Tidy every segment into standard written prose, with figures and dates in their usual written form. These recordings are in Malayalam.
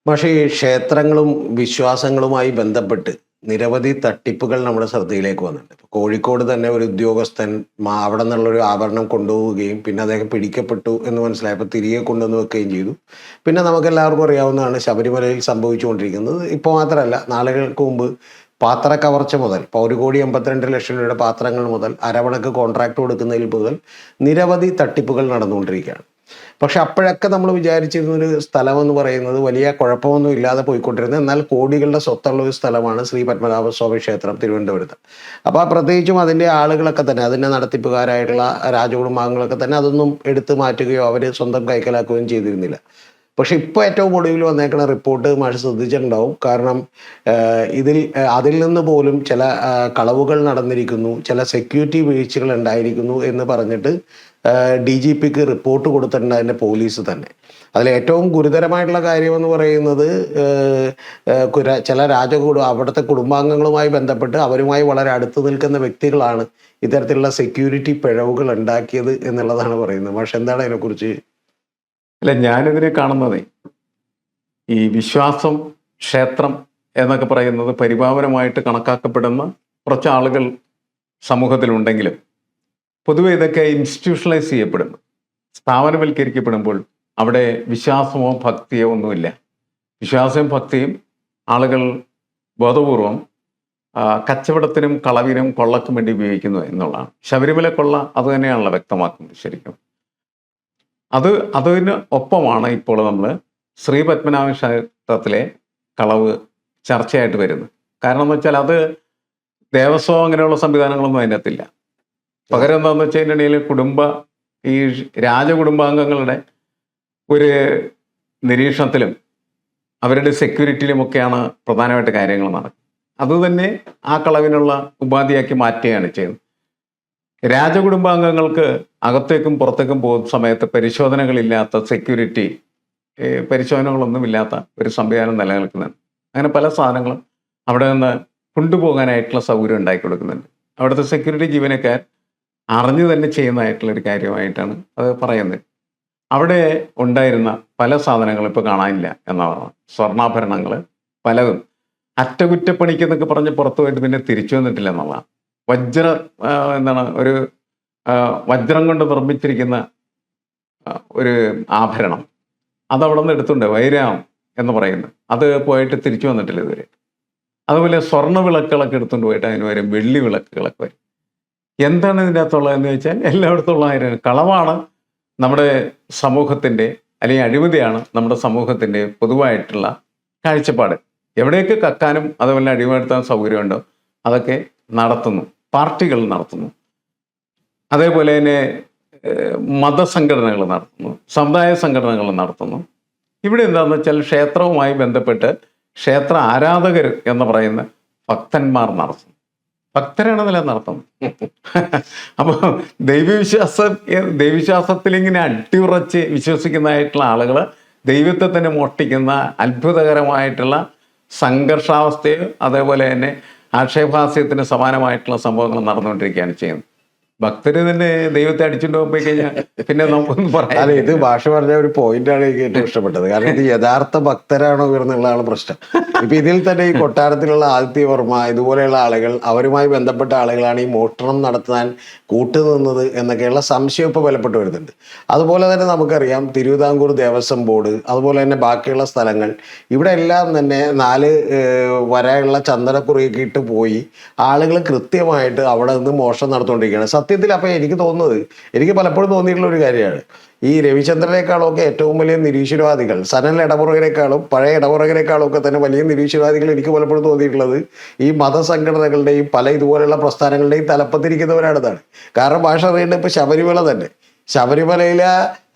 പക്ഷേ ഈ ക്ഷേത്രങ്ങളും വിശ്വാസങ്ങളുമായി ബന്ധപ്പെട്ട് നിരവധി തട്ടിപ്പുകൾ നമ്മുടെ ശ്രദ്ധയിലേക്ക് വന്നിട്ടുണ്ട്. ഇപ്പൊ കോഴിക്കോട് തന്നെ ഒരു ഉദ്യോഗസ്ഥൻ അവിടെ നിന്നുള്ളൊരു ആഭരണം കൊണ്ടുപോവുകയും പിന്നെ അദ്ദേഹം പിടിക്കപ്പെട്ടു എന്ന് മനസ്സിലായപ്പോൾ തിരികെ കൊണ്ടുവന്ന് വെക്കുകയും ചെയ്തു. പിന്നെ നമുക്കെല്ലാവർക്കും അറിയാവുന്നതാണ് ശബരിമലയിൽ സംഭവിച്ചുകൊണ്ടിരിക്കുന്നത്. ഇപ്പോൾ മാത്രമല്ല, നാളുകൾക്ക് മുമ്പ് പാത്ര കവർച്ച മുതൽ, ഇപ്പോൾ 1,82,00,000 രൂപയുടെ പാത്രങ്ങൾ മുതൽ, അരവണക്ക് കോൺട്രാക്ട് കൊടുക്കുന്നതിൽ മുതൽ നിരവധി തട്ടിപ്പുകൾ നടന്നുകൊണ്ടിരിക്കുകയാണ്. പക്ഷെ അപ്പോഴൊക്കെ നമ്മൾ വിചാരിച്ചിരുന്നൊരു സ്ഥലമെന്ന് പറയുന്നത് വലിയ കുഴപ്പമൊന്നും ഇല്ലാതെ പോയിക്കൊണ്ടിരുന്നത്, എന്നാൽ കോടികളുടെ സ്വത്തുള്ള ഒരു സ്ഥലമാണ് ശ്രീ പത്മനാഭസ്വാമി ക്ഷേത്രം തിരുവനന്തപുരത്ത്. അപ്പോൾ പ്രത്യേകിച്ചും അതിൻ്റെ ആളുകളൊക്കെ തന്നെ, അതിൻ്റെ നടത്തിപ്പുകാരായിട്ടുള്ള രാജകുടുംബാംഗങ്ങളൊക്കെ തന്നെ അതൊന്നും എടുത്തു മാറ്റുകയോ അവർ സ്വന്തം കൈക്കലാക്കുകയും ചെയ്തിരുന്നില്ല. പക്ഷെ ഇപ്പോൾ ഏറ്റവും ഒടുവിൽ വന്നേക്കുന്ന റിപ്പോർട്ട് മാഷ് ശ്രദ്ധിച്ചിട്ടുണ്ടാവും. കാരണം അതിൽ നിന്ന് പോലും ചില കളവുകൾ നടന്നിരിക്കുന്നു, ചില സെക്യൂരിറ്റി വീഴ്ചകൾ ഉണ്ടായിരിക്കുന്നു എന്ന് പറഞ്ഞിട്ട് DGPക്ക് റിപ്പോർട്ട് കൊടുത്തിട്ടുണ്ട് അതിൻ്റെ പോലീസ് തന്നെ. അതിൽ ഏറ്റവും ഗുരുതരമായിട്ടുള്ള കാര്യമെന്ന് പറയുന്നത് ചില അവിടുത്തെ കുടുംബാംഗങ്ങളുമായി ബന്ധപ്പെട്ട് അവരുമായി വളരെ അടുത്ത് നിൽക്കുന്ന വ്യക്തികളാണ് ഇത്തരത്തിലുള്ള സെക്യൂരിറ്റി പിഴവുകൾ ഉണ്ടാക്കിയത് എന്നുള്ളതാണ് പറയുന്നത്. പക്ഷെ എന്താണ് അതിനെക്കുറിച്ച്? അല്ല, ഞാനിതിനെ കാണുന്നതേ, ഈ വിശ്വാസം, ക്ഷേത്രം എന്നൊക്കെ പറയുന്നത് പരിപാവനമായിട്ട് കണക്കാക്കപ്പെടുന്ന കുറച്ച് ആളുകൾ സമൂഹത്തിലുണ്ടെങ്കിലും പൊതുവെ ഇതൊക്കെ ഇൻസ്റ്റിറ്റ്യൂഷണലൈസ് ചെയ്യപ്പെടുന്നു. സ്ഥാപനവൽക്കരിക്കപ്പെടുമ്പോൾ അവിടെ വിശ്വാസമോ ഭക്തിയോ ഒന്നുമില്ല. വിശ്വാസവും ഭക്തിയും ആളുകൾ ബോധപൂർവം കച്ചവടത്തിനും കളവിനും കൊള്ളക്കും വേണ്ടി ഉപയോഗിക്കുന്നു എന്നുള്ളതാണ്. ശബരിമല കൊള്ള അത് തന്നെയാണല്ലോ വ്യക്തമാക്കുന്നത്. ശരിക്കും അതിന് ഒപ്പമാണ് ഇപ്പോൾ നമ്മൾ ശ്രീ പത്മനാഭ ക്ഷേത്രത്തിലെ കളവ് ചർച്ചയായിട്ട് വരുന്നത്. കാരണം എന്ന് വെച്ചാൽ അത് ദേവസ്വം അങ്ങനെയുള്ള സംവിധാനങ്ങളൊന്നും അതിനകത്തില്ല. പകരം എന്താണെന്ന് വെച്ച് കഴിഞ്ഞിട്ടുണ്ടെങ്കിൽ ഈ രാജകുടുംബാംഗങ്ങളുടെ ഒരു നിരീക്ഷണത്തിലും അവരുടെ സെക്യൂരിറ്റിയിലുമൊക്കെയാണ് പ്രധാനമായിട്ട് കാര്യങ്ങൾ നടക്കുന്നത്. അതുതന്നെ ആ കളവിനുള്ള ഉപാധിയാക്കി മാറ്റുകയാണ് ചെയ്യുന്നത്. രാജകുടുംബാംഗങ്ങൾക്ക് അകത്തേക്കും പുറത്തേക്കും പോകുന്ന സമയത്ത് പരിശോധനകളില്ലാത്ത സെക്യൂരിറ്റി, പരിശോധനകളൊന്നുമില്ലാത്ത ഒരു സംവിധാനം നിലനിൽക്കുന്നുണ്ട്. അങ്ങനെ പല സാധനങ്ങളും അവിടെ നിന്ന് കൊണ്ടുപോകാനായിട്ടുള്ള സൗകര്യം ഉണ്ടാക്കി കൊടുക്കുന്നുണ്ട്. അവിടുത്തെ സെക്യൂരിറ്റി ജീവനക്കാർ അറിഞ്ഞു തന്നെ ചെയ്യുന്നതായിട്ടുള്ളൊരു കാര്യമായിട്ടാണ് അത് പറയുന്നത്. അവിടെ ഉണ്ടായിരുന്ന പല സാധനങ്ങളും ഇപ്പോൾ കാണാനില്ല എന്നാണ്. സ്വർണ്ണാഭരണങ്ങൾ പലതും അറ്റകുറ്റപ്പണിക്ക് എന്നൊക്കെ പറഞ്ഞ് പുറത്തു പോയിട്ട് പിന്നെ തിരിച്ചു വന്നിട്ടില്ല എന്നുള്ളതാണ്. ഒരു വജ്രം കൊണ്ട് നിർമ്മിച്ചിരിക്കുന്ന ഒരു ആഭരണം അതവിടെ നിന്ന് എടുത്തുണ്ട്, വൈരം എന്ന് പറയുന്നത്, അത് പോയിട്ട് തിരിച്ചു വന്നിട്ടില്ല ഇതുവരെ. അതുപോലെ സ്വർണ്ണ വിളക്കുകളൊക്കെ എടുത്തുകൊണ്ട് പോയിട്ട് അതിന് വരും വെള്ളി വിളക്കുകളൊക്കെ വരും. എന്താണ് ഇതിൻ്റെ അകത്തുള്ളതെന്ന് ചോദിച്ചാൽ എല്ലായിടത്തുള്ള ആയിരുന്നു കളവാണ് നമ്മുടെ സമൂഹത്തിൻ്റെ, അല്ലെങ്കിൽ അഴിമതിയാണ് നമ്മുടെ സമൂഹത്തിൻ്റെ പൊതുവായിട്ടുള്ള കാഴ്ചപ്പാട്. എവിടെയൊക്കെ കക്കാനും അതുപോലെ അടിമപ്പെടുത്താൻ സൗകര്യമുണ്ടോ അതൊക്കെ നടത്തുന്നു, പാർട്ടികൾ നടത്തുന്നു. അതേപോലെ തന്നെ മതസംഘടനകൾ നടത്തുന്നു, സമുദായ സംഘടനകൾ നടത്തുന്നു. ഇവിടെ എന്താണെന്ന് വെച്ചാൽ ക്ഷേത്രവുമായി ബന്ധപ്പെട്ട് ക്ഷേത്ര ആരാധകർ എന്ന് പറയുന്ന ഭക്തന്മാർ നടത്തുന്നു. ഭക്തരാണെന്നല്ല നടത്തുന്നത്. അപ്പോൾ ദൈവവിശ്വാസത്തിൽ ഇങ്ങനെ അടിയുറച്ച് വിശ്വസിക്കുന്നതായിട്ടുള്ള ആളുകൾ ദൈവത്തെ തന്നെ മോഷ്ടിക്കുന്ന അത്ഭുതകരമായിട്ടുള്ള സംഘർഷാവസ്ഥയോ അതേപോലെ തന്നെ ആക്ഷേപാസ്യത്തിന് സമാനമായിട്ടുള്ള സംഭവങ്ങൾ നടന്നുകൊണ്ടിരിക്കുകയാണ് ചെയ്യുന്നത്. ഭക്തര് തന്നെ ദൈവത്തെ അടിച്ചുകൊണ്ട് പോയി കഴിഞ്ഞാൽ പിന്നെ നമുക്കൊന്നും പറയാം. അല്ല, ഇത് ഭാഷ പറഞ്ഞ ഒരു പോയിന്റാണ് എനിക്ക് ഏറ്റവും ഇഷ്ടപ്പെട്ടത്. കാരണം ഇത് യഥാർത്ഥ ഭക്തരാണോ ഇവരെന്നുള്ളതാണ് പ്രശ്നം. ഇപ്പൊ ഇതിൽ തന്നെ ഈ കൊട്ടാരത്തിലുള്ള ആദിത്യവർമ്മ ഇതുപോലെയുള്ള ആളുകൾ, അവരുമായി ബന്ധപ്പെട്ട ആളുകളാണ് ഈ മോഷണം നടത്താൻ കൂട്ടുനിന്നത് എന്നൊക്കെയുള്ള സംശയം ഇപ്പോൾ ബലപ്പെട്ടു വരുന്നുണ്ട്. അതുപോലെ തന്നെ നമുക്കറിയാം തിരുവിതാംകൂർ ദേവസ്വം ബോർഡ്, അതുപോലെ തന്നെ ബാക്കിയുള്ള സ്ഥലങ്ങൾ, ഇവിടെ എല്ലാം തന്നെ 4 വരെയുള്ള ചന്ദനക്കുറിയൊക്കെ ഇട്ട് പോയി ആളുകൾ കൃത്യമായിട്ട് അവിടെ നിന്ന് മോഷണം നടത്തുകൊണ്ടിരിക്കുകയാണ് സത്യത്തിൽ. അപ്പം എനിക്ക് പലപ്പോഴും തോന്നിയിട്ടുള്ള ഒരു കാര്യമാണ്, ഈ രവിചന്ദ്രനേക്കാളും ഒക്കെ ഏറ്റവും വലിയ നിരീശ്വരവാദികൾ, സനൽ ഇടപുറകരെക്കാളും പഴയ ഇടപുറകരെക്കാളും ഒക്കെ തന്നെ വലിയ നിരീശ്വരവാദികൾ എനിക്ക് പലപ്പോഴും തോന്നിയിട്ടുള്ളത് ഈ മതസംഘടനകളുടെയും പല ഇതുപോലെയുള്ള പ്രസ്ഥാനങ്ങളുടെയും തലപ്പത്തിരിക്കുന്നവരാണിതാണ്. കാരണം ഭാഷ അറിയേണ്ടത് ഇപ്പം ശബരിമല തന്നെ, ശബരിമലയിലെ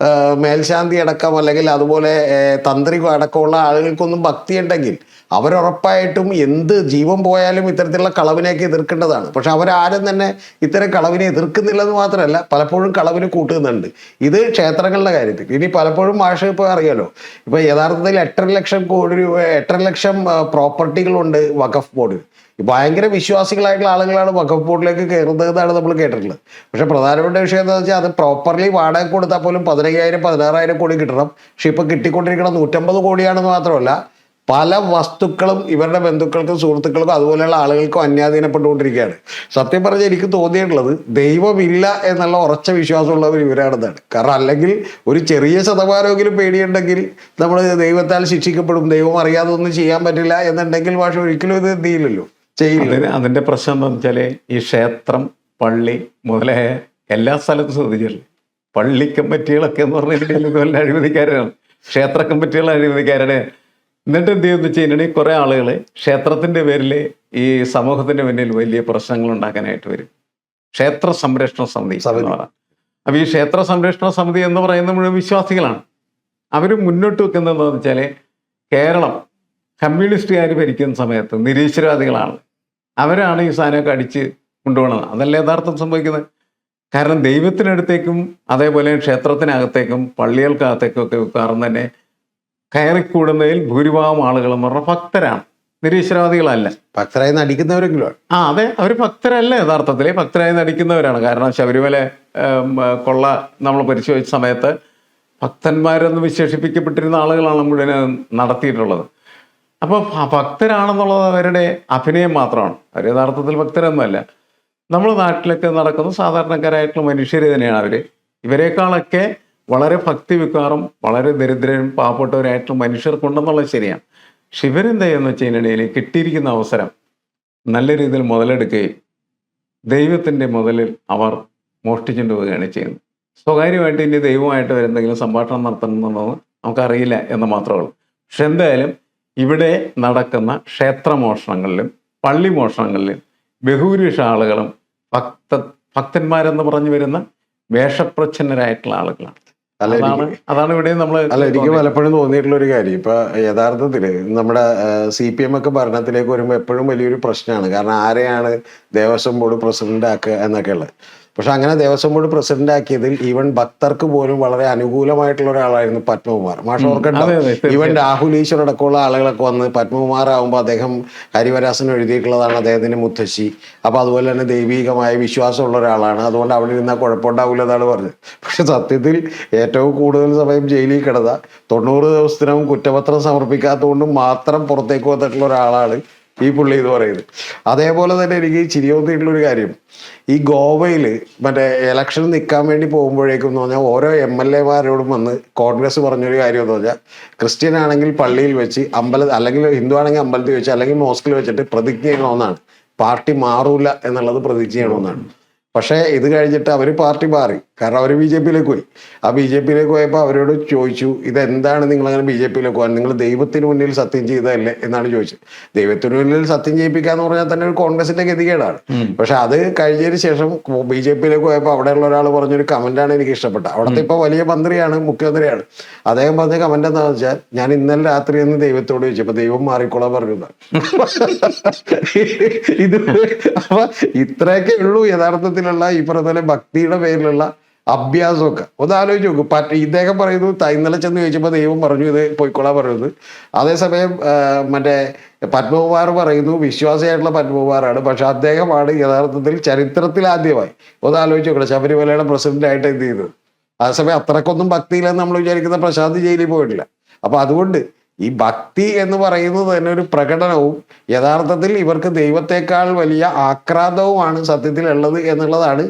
മേൽശാന്തി അടക്കം അല്ലെങ്കിൽ അതുപോലെ തന്ത്രി അടക്കമുള്ള ആളുകൾക്കൊന്നും ഭക്തി ഉണ്ടെങ്കിൽ അവരുറപ്പായിട്ടും എന്ത് ജീവൻ പോയാലും ഇത്തരത്തിലുള്ള കളവിനെയൊക്കെ എതിർക്കേണ്ടതാണ്. പക്ഷെ അവരാരും തന്നെ ഇത്തരം കളവിനെ എതിർക്കുന്നില്ലെന്ന് മാത്രമല്ല, പലപ്പോഴും കളവിന് കൂട്ടുന്നുണ്ട്. ഇത് ക്ഷേത്രങ്ങളുടെ കാര്യത്തിൽ. ഇനി പലപ്പോഴും ഭാഷ ഇപ്പോൾ അറിയാലോ, ഇപ്പോൾ യഥാർത്ഥത്തിൽ 8.5 ലക്ഷം പ്രോപ്പർട്ടികളുണ്ട് വഖഫ് ബോർഡിൽ. ഭയങ്കര വിശ്വാസികളായിട്ടുള്ള ആളുകളാണ് വഖഫ് ബോർഡിലേക്ക് കയറുന്നത് എന്നാണ് നമ്മൾ കേട്ടിട്ടുള്ളത്. പക്ഷെ പ്രധാനപ്പെട്ട വിഷയം എന്താണെന്ന് വെച്ചാൽ അത് പ്രോപ്പർലി വാടക കൊടുത്താൽ പോലും 15,000-16,000 കോടി കിട്ടണം. പക്ഷെ ഇപ്പം കിട്ടിക്കൊണ്ടിരിക്കണം 150 കോടിയാണെന്ന് മാത്രമല്ല പല വസ്തുക്കളും ഇവരുടെ ബന്ധുക്കൾക്കും സുഹൃത്തുക്കൾക്കും അതുപോലെയുള്ള ആളുകൾക്കും അന്യാധീനപ്പെട്ടുകൊണ്ടിരിക്കുകയാണ്. സത്യം പറഞ്ഞാൽ എനിക്ക് തോന്നിയിട്ടുള്ളത് ദൈവമില്ല എന്നുള്ള ഉറച്ച വിശ്വാസമുള്ളവർ ഇവരാണെന്നാണ്. കാരണം അല്ലെങ്കിൽ ഒരു ചെറിയ ശതമാനമെങ്കിലും പേടിയുണ്ടെങ്കിൽ നമ്മൾ ദൈവത്താൽ ശിക്ഷിക്കപ്പെടും, ദൈവം അറിയാതെ ഒന്നും ചെയ്യാൻ പറ്റില്ല എന്നുണ്ടെങ്കിൽ ഭാഷ ഒരിക്കലും ഇത് എന്ത് ചെയ്യില്ലല്ലോ, ചെയ്യില്ല. അതിന്റെ പ്രശ്നം എന്താണെന്ന് വെച്ചാല് ഈ ക്ഷേത്രം, പള്ളി മുതലായ എല്ലാ സ്ഥലത്തും ശ്രദ്ധിച്ചല്ലേ, പള്ളി കമ്മിറ്റികളൊക്കെ എന്ന് പറഞ്ഞിട്ടുണ്ടെങ്കിൽ ഇതുപോലെ അഴിമതിക്കാരാണ്, ക്ഷേത്ര കമ്മിറ്റികൾ അഴിമതിക്കാരുടെ. എന്നിട്ട് എന്ത് ചെയ്യുന്നു വെച്ച് കഴിഞ്ഞിട്ടുണ്ടെങ്കിൽ കുറെ ആളുകൾ ക്ഷേത്രത്തിന്റെ പേരിൽ ഈ സമൂഹത്തിന്റെ മുന്നിൽ വലിയ പ്രശ്നങ്ങൾ ഉണ്ടാക്കാനായിട്ട് വരും. ക്ഷേത്ര സംരക്ഷണ സമിതി എന്ന് പറയാം. അപ്പൊ ഈ ക്ഷേത്ര സംരക്ഷണ സമിതി എന്ന് പറയുന്ന മുഴുവൻ വിശ്വാസികളാണ്. അവർ മുന്നോട്ട് വെക്കുന്നത് എന്താണെന്ന് വെച്ചാല് കേരളം കമ്മ്യൂണിസ്റ്റുകാർ ഭരിക്കുന്ന സമയത്ത് നിരീശ്വരവാദികളാണ്, അവരാണ് ഈ സാധനമൊക്കെ അടിച്ച് കൊണ്ടുപോകണത്. അതല്ല യഥാർത്ഥം സംഭവിക്കുന്നത്. കാരണം ദൈവത്തിനടുത്തേക്കും അതേപോലെ ക്ഷേത്രത്തിനകത്തേക്കും പള്ളികൾക്കകത്തേക്കും ഒക്കെ വെക്കാറും തന്നെ കയറിക്കൂടുന്നതിൽ ഭൂരിഭാഗം ആളുകൾ എന്ന് പറഞ്ഞാൽ ഭക്തരാണ്, നിരീശ്വരവാദികളല്ല. ഭക്തരായി നടിക്കുന്നവരെങ്കിലും അതെ, അവർ ഭക്തരല്ല, യഥാർത്ഥത്തിൽ ഭക്തരായി നടിക്കുന്നവരാണ്. കാരണം ശബരിമല കൊള്ള നമ്മൾ പരിശോധിച്ച സമയത്ത് ഭക്തന്മാരെന്ന് വിശേഷിപ്പിക്കപ്പെട്ടിരുന്ന ആളുകളാണ് മുഴുവൻ നടത്തിയിട്ടുള്ളത്. അപ്പോൾ ഭക്തരാണെന്നുള്ളത് അവരുടെ അഭിനയം മാത്രമാണ്, അവർ യഥാർത്ഥത്തിൽ ഭക്തരൊന്നുമല്ല. നമ്മൾ നാട്ടിലൊക്കെ നടക്കുന്ന സാധാരണക്കാരായിട്ടുള്ള മനുഷ്യർ തന്നെയാണ് അവർ. ഇവരെക്കാളൊക്കെ വളരെ ഭക്തി വിക്കാറും വളരെ ദരിദ്രരും പാവപ്പെട്ടവരായിട്ടുള്ള മനുഷ്യർക്കുണ്ടെന്നുള്ളത് ശരിയാണ്. പക്ഷെ ഇവരെന്താ ചെയ്യുന്ന വെച്ച് കഴിഞ്ഞിടയിൽ കിട്ടിയിരിക്കുന്ന അവസരം നല്ല രീതിയിൽ മുതലെടുക്കുകയും ദൈവത്തിൻ്റെ മുതലിൽ അവർ മോഷ്ടിച്ചുകൊണ്ട് പോവുകയാണ് ചെയ്യുന്നത്. സ്വകാര്യമായിട്ട് ഇനി ദൈവമായിട്ട് അവരെന്തെങ്കിലും സംഭാഷണം നടത്തണമെന്നുള്ളത് നമുക്കറിയില്ല എന്ന് മാത്രമേ ഉള്ളൂ. പക്ഷെ എന്തായാലും ഇവിടെ നടക്കുന്ന ക്ഷേത്രമോഷണങ്ങളിലും പള്ളി മോഷണങ്ങളിലും ബഹുഭൂരിപക്ഷ ആളുകളും ഭക്തന്മാരെന്ന് പറഞ്ഞു വരുന്ന വേഷപ്രച്ഛന്നരായിട്ടുള്ള ആളുകളാണ്. അതാണ് ഇവിടെ നമ്മൾ എനിക്ക് പലപ്പോഴും തോന്നിയിട്ടുള്ള ഒരു കാര്യം. ഇപ്പൊ യഥാർത്ഥത്തില് നമ്മുടെ CPM ഒക്കെ ഭരണത്തിലേക്ക് വരുമ്പോൾ എപ്പോഴും വലിയൊരു പ്രശ്നമാണ്. കാരണം ആരെയാണ് ദേവസ്വം ബോർഡ് പ്രസിഡന്റ് ആക്കുക എന്നൊക്കെ ഉള്ളത്. പക്ഷെ അങ്ങനെ ദേവസ്വം ബോർഡ് പ്രസിഡന്റ് ആക്കിയതിൽ ഈവൻ ഭക്തർക്ക് പോലും വളരെ അനുകൂലമായിട്ടുള്ള ഒരാളായിരുന്നു പത്മകുമാർ. മാഷ് ഓർക്കണ്ടോ? ഈവൻ രാഹുൽ ഈശ്വർ അടക്കമുള്ള ആളുകളൊക്കെ വന്ന് പത്മകുമാർ ആകുമ്പോൾ അദ്ദേഹം ഹരിവരാസൻ എഴുതിയിട്ടുള്ളതാണ് അദ്ദേഹത്തിന്റെ മുത്തശ്ശി, അപ്പൊ അതുപോലെ തന്നെ ദൈവീകമായ വിശ്വാസമുള്ള ഒരാളാണ്, അതുകൊണ്ട് അവിടെ ഇരുന്നാൽ കുഴപ്പമുണ്ടാവില്ല എന്നാണ് പറഞ്ഞത്. പക്ഷെ സത്യത്തിൽ ഏറ്റവും കൂടുതൽ സമയം ജയിലിൽ കിടന്ന 90 ദിവസത്തിനകം കുറ്റപത്രം സമർപ്പിക്കാത്തതുകൊണ്ട് മാത്രം പുറത്തേക്ക് വന്നിട്ടുള്ള ഒരാളാണ് ഈ പുള്ളി എന്ന് പറയുന്നത്. അതേപോലെ തന്നെ എനിക്ക് ചിരി തോന്നിയിട്ടുള്ളൊരു കാര്യം, ഈ ഗോവയിൽ മറ്റേ ഇലക്ഷൻ നിൽക്കാൻ വേണ്ടി പോകുമ്പോഴേക്കും എന്ന് പറഞ്ഞാൽ ഓരോ MLA-മാരോടും വന്ന് കോൺഗ്രസ് പറഞ്ഞൊരു കാര്യം എന്ന് പറഞ്ഞാൽ ക്രിസ്ത്യൻ ആണെങ്കിൽ പള്ളിയിൽ വെച്ച് അല്ലെങ്കിൽ ഹിന്ദു ആണെങ്കിൽ അമ്പലത്തിൽ വെച്ച് അല്ലെങ്കിൽ മോസ്കിൽ വെച്ചിട്ട് പ്രതിജ്ഞ ചെയ്യണമെന്നാണ്, പാർട്ടി മാറൂല എന്നുള്ളത് പ്രതിജ്ഞ ചെയ്യണമെന്നാണ്. പക്ഷേ ഇത് കഴിഞ്ഞിട്ട് അവർ പാർട്ടി മാറി, കാരണം അവർ BJP-യിലേക്ക് പോയി. ആ BJP-യിലേക്ക് പോയപ്പോൾ അവരോട് ചോദിച്ചു, ഇതെന്താണ് നിങ്ങളങ്ങനെ BJP-യിലേക്ക് പോകാൻ, നിങ്ങൾ ദൈവത്തിന് മുന്നിൽ സത്യം ചെയ്തതല്ലേ എന്നാണ് ചോദിച്ചത്. ദൈവത്തിന് മുന്നിൽ സത്യം ചെയ്യിപ്പിക്കാന്ന് പറഞ്ഞാൽ തന്നെ ഒരു കോൺഗ്രസിന്റെ ഗതികേടാണ്. പക്ഷെ അത് കഴിഞ്ഞതിന് ശേഷം BJP-യിലേക്ക് പോയപ്പോൾ അവിടെയുള്ള ഒരാൾ പറഞ്ഞൊരു കമന്റാണ് എനിക്ക് ഇഷ്ടപ്പെട്ടത്. അവിടുത്തെ ഇപ്പൊ വലിയ മന്ത്രിയാണ്, മുഖ്യമന്ത്രിയാണ്. അദ്ദേഹം പറഞ്ഞ കമന്റ് എന്താണെന്ന് വെച്ചാൽ, ഞാൻ ഇന്നലെ രാത്രി എന്ന് ദൈവത്തോട് ചോദിച്ചപ്പോൾ ദൈവം മാറിക്കോളാൻ പറഞ്ഞു. ഇത് അപ്പൊ ഇത്രയൊക്കെ ഉള്ളൂ യഥാർത്ഥത്തിലുള്ള ഈ പറഞ്ഞ ഭക്തിയുടെ പേരിലുള്ള അഭ്യാസമൊക്കെ. ഒന്ന് ആലോചിച്ച് നോക്കും. ഇദ്ദേഹം പറയുന്നു ഇന്നലെ ചെന്ന് ചോദിച്ചപ്പോൾ ദൈവം പറഞ്ഞു ഇത് പോയിക്കൊള്ളാൻ പറയുന്നത്. അതേസമയം മറ്റേ പത്മകുമാർ പറയുന്നു വിശ്വാസിയായിട്ടുള്ള പത്മകുമാറാണ്, പക്ഷെ അദ്ദേഹമാണ് യഥാർത്ഥത്തിൽ ചരിത്രത്തിൽ ആദ്യമായി, ഒന്ന് ആലോചിച്ച് നോക്കണം, ശബരിമലയുടെ പ്രസിഡന്റായിട്ട് എന്ത് ചെയ്തത്. അതേസമയം അത്രക്കൊന്നും ഭക്തിയില്ലെന്ന് നമ്മൾ വിചാരിക്കുന്ന പ്രശാന്ത് ജയിലിൽ പോയിട്ടില്ല. അപ്പൊ അതുകൊണ്ട് ഈ ഭക്തി എന്ന് പറയുന്നത് തന്നെ ഒരു പ്രകടനവും യഥാർത്ഥത്തിൽ ഇവർക്ക് ദൈവത്തെക്കാൾ വലിയ ആക്രാന്തവുമാണ് സത്യത്തിൽ ഉള്ളത് എന്നുള്ളതാണ്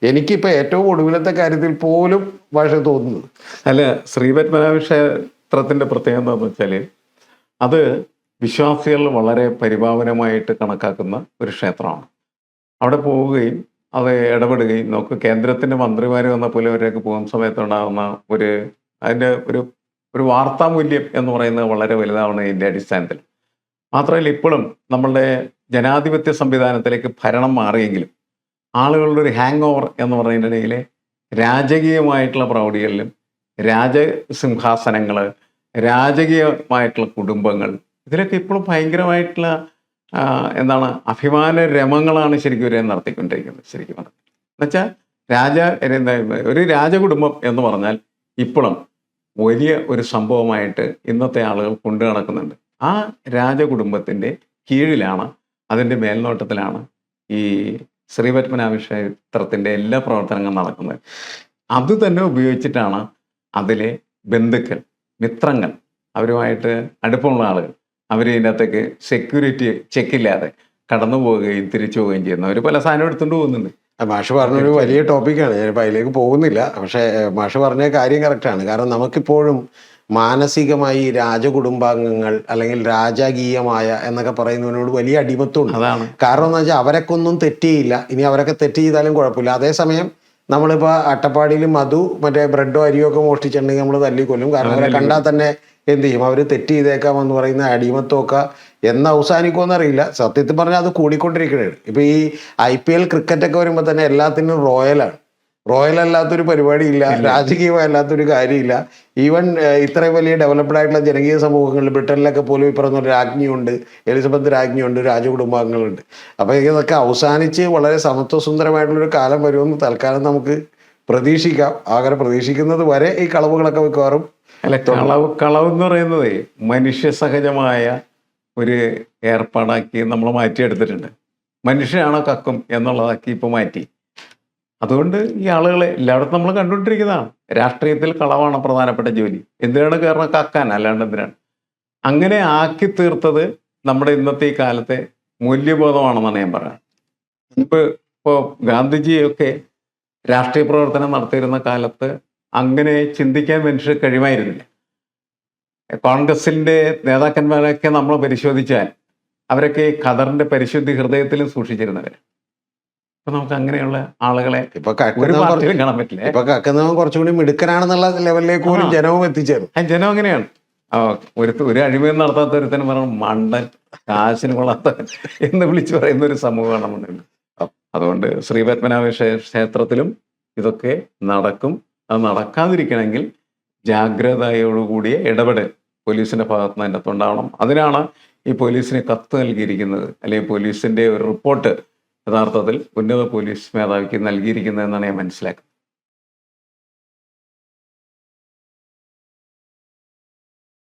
എനിക്കിപ്പോൾ ഏറ്റവും ഒടുവിലത്തെ കാര്യത്തിൽ പോലും ഭാഷ തോന്നുന്നത്. അല്ല, ശ്രീപത്മനാഭ ക്ഷേത്രത്തിന്റെ പ്രത്യേകത എന്താണെന്ന് വെച്ചാൽ അത് വിശ്വാസികൾ വളരെ പരിപാവനമായിട്ട് കണക്കാക്കുന്ന ഒരു ക്ഷേത്രമാണ്. അവിടെ പോവുകയും അത് ഇടപെടുകയും കേന്ദ്രത്തിന്റെ മന്ത്രിമാർ വന്നപ്പോൾ അവരൊക്കെ പോകുന്ന സമയത്തുണ്ടാകുന്ന അതിൻ്റെ ഒരു വാർത്താമൂല്യം എന്ന് പറയുന്നത് വളരെ വലുതാണ് ഇതിൻ്റെ അടിസ്ഥാനത്തിൽ. മാത്രമല്ല ഇപ്പോഴും നമ്മളുടെ ജനാധിപത്യ സംവിധാനത്തിലേക്ക് ഭരണം മാറിയെങ്കിലും ആളുകളുടെ ഒരു ഹാങ് ഓവർ എന്ന് പറയുന്നതിനിടയിൽ രാജകീയമായിട്ടുള്ള പ്രൗഢികളിലും രാജസിംഹാസനങ്ങൾ, രാജകീയമായിട്ടുള്ള കുടുംബങ്ങൾ, ഇതിലൊക്കെ ഇപ്പോഴും ഭയങ്കരമായിട്ടുള്ള അഭിമാന രമങ്ങളാണ് ശരിക്കും ഇവരെ നടത്തിക്കൊണ്ടിരിക്കുന്നത്. ശരിക്കും എന്നുവെച്ചാൽ ഒരു രാജകുടുംബം എന്ന് പറഞ്ഞാൽ ഇപ്പോഴും വലിയ ഒരു സംഭവമായിട്ട് ഇന്നത്തെ ആളുകൾ കൊണ്ടു നടക്കുന്നുണ്ട്. ആ രാജകുടുംബത്തിൻ്റെ കീഴിലാണ്, അതിൻ്റെ മേൽനോട്ടത്തിലാണ് ഈ ശ്രീപത്മനാഭ ക്ഷേത്രത്തിൻ്റെ എല്ലാ പ്രവർത്തനങ്ങളും നടക്കുന്നത്. അത് തന്നെ ഉപയോഗിച്ചിട്ടാണ് അതിലെ ബന്ധുക്കൾ, മിത്രങ്ങൾ, അവരുമായിട്ട് അടുപ്പമുള്ള ആളുകൾ അവർ ഇതിനകത്തേക്ക് സെക്യൂരിറ്റി ചെക്കില്ലാതെ കടന്നു പോവുകയും തിരിച്ചു പോവുകയും ചെയ്യുന്നു. അവർ പല സാധനം എടുത്തുകൊണ്ട് പോകുന്നുണ്ട്. മാഷ് പറഞ്ഞൊരു വലിയ ടോപ്പിക്കാണ്, ഞാനിപ്പോൾ അതിലേക്ക് പോകുന്നില്ല. പക്ഷേ മാഷ് പറഞ്ഞ കാര്യം കറക്റ്റാണ്. കാരണം നമുക്കിപ്പോഴും മാനസികമായി രാജകുടുംബാംഗങ്ങൾ അല്ലെങ്കിൽ രാജകീയമായ എന്നൊക്കെ പറയുന്നതിനോട് വലിയ അടിമത്തമുണ്ട്. അതാണ് കാരണം എന്ന് വെച്ചാൽ അവരൊക്കെ ഒന്നും തെറ്റിയില്ല, ഇനി അവരൊക്കെ തെറ്റ് ചെയ്താലും കുഴപ്പമില്ല. അതേസമയം നമ്മളിപ്പോൾ അട്ടപ്പാടിയിൽ മധു മറ്റേ ബ്രെഡോ അരിയോ ഒക്കെ മോഷ്ടിച്ചിട്ടുണ്ടെങ്കിൽ നമ്മൾ തല്ലിക്കൊല്ലും. കാരണം അവരെ കണ്ടാൽ തന്നെ എന്ത് ചെയ്യും, അവർ തെറ്റ് ചെയ്തേക്കാമെന്ന് പറയുന്ന അടിമത്വമൊക്കെ എന്ന് അവസാനിക്കുമെന്ന് അറിയില്ല. സത്യത്തിൽ പറഞ്ഞാൽ അത് കൂടിക്കൊണ്ടിരിക്കുകയാണ്. ഇപ്പം ഈ IPL ക്രിക്കറ്റൊക്കെ വരുമ്പോൾ തന്നെ എല്ലാത്തിനും റോയലാണ്. റോയൽ അല്ലാത്തൊരു പരിപാടിയില്ല, രാജകീയമല്ലാത്തൊരു കാര്യമില്ല. ഈവൻ ഇത്രയും വലിയ ഡെവലപ്ഡ് ആയിട്ടുള്ള ജനകീയ സമൂഹങ്ങളിൽ ബ്രിട്ടനിലൊക്കെ പോലും ഈ പറഞ്ഞ രാജ്ഞിയുണ്ട്, എലിസബത്ത് രാജ്ഞിയുണ്ട്, രാജകുടുംബാംഗങ്ങളുണ്ട്. അപ്പോൾ ഇതൊക്കെ അവസാനിച്ച് വളരെ സമത്വസുന്ദരമായിട്ടുള്ളൊരു കാലം വരുമെന്ന് തൽക്കാലം നമുക്ക് പ്രതീക്ഷിക്കാം. അങ്ങനെ പ്രതീക്ഷിക്കുന്നത് വരെ ഈ കളവുകളൊക്കെ മിക്കവാറും അല്ല, കളവ് എന്ന് പറയുന്നത് മനുഷ്യ സഹജമായ ഒരു ഏർപ്പാടാക്കി നമ്മൾ മാറ്റിയെടുത്തിട്ടുണ്ട്. മനുഷ്യനാണോ കക്കും എന്നുള്ളതാക്കി ഇപ്പോൾ മാറ്റി. അതുകൊണ്ട് ഈ ആളുകളെ എല്ലായിടത്തും നമ്മൾ കണ്ടുകൊണ്ടിരിക്കുന്നതാണ്. രാഷ്ട്രീയത്തിൽ കളവാണ് പ്രധാനപ്പെട്ട ജോലി. എന്തിനാണ് കാരണം കക്കാൻ, അല്ലാണ്ട് എന്തിനാണ്? അങ്ങനെ ആക്കി തീർത്തത് നമ്മുടെ ഇന്നത്തെ ഈ കാലത്തെ മൂല്യബോധമാണെന്നാണ് ഞാൻ പറയുന്നത്. ഇപ്പോൾ ഗാന്ധിജിയൊക്കെ രാഷ്ട്രീയ പ്രവർത്തനം നടത്തിയിരുന്ന കാലത്ത് അങ്ങനെ ചിന്തിക്കാൻ മനുഷ്യർ കഴിയുമായിരുന്നില്ല. കോൺഗ്രസിൻ്റെ നേതാക്കന്മാരൊക്കെ നമ്മൾ പരിശോധിച്ചാൽ അവരൊക്കെ ഖദറിന്റെ പരിശുദ്ധി ഹൃദയത്തിലും സൂക്ഷിച്ചിരുന്നവർ. ഇപ്പൊ നമുക്ക് അങ്ങനെയുള്ള ആളുകളെ ഇപ്പൊ ഒരു പാർട്ടിയിലും കാണാൻ പറ്റില്ല. ഇപ്പൊ കക്കുന്നവൻ കുറച്ചുകൂടി മിടുക്കനാണെന്നുള്ള ലെവലിലേക്ക് പോലും ജനവും എത്തിച്ചേരും. ജനം അങ്ങനെയാണ്. ഒരു അഴിമതി നടത്താത്ത ഒരുത്തന് പറഞ്ഞു മണ്ടൻ, കാശിന് കൊള്ളാത്തവൻ എന്ന് വിളിച്ചു പറയുന്ന ഒരു സമൂഹമാണ് നമ്മുടെ. അതുകൊണ്ട് ശ്രീ പത്മനാഭ ക്ഷേത്രത്തിലും ഇതൊക്കെ നടക്കും. അത് നടക്കാതിരിക്കണമെങ്കിൽ ജാഗ്രതയോടുകൂടിയ ഇടപെടൽ പോലീസിന്റെ ഭാഗത്ത് നിന്ന് അതിൻ്റെ അകത്തുണ്ടാവണം. അതിനാണ് ഈ പോലീസിന് കത്ത് നൽകിയിരിക്കുന്നത്, അല്ലെങ്കിൽ പോലീസിന്റെ ഒരു റിപ്പോർട്ട് യഥാർത്ഥത്തിൽ ഉന്നത പോലീസ് മേധാവിക്ക് നൽകിയിരിക്കുന്നത് എന്നാണ് ഞാൻ മനസ്സിലാക്കുന്നത്.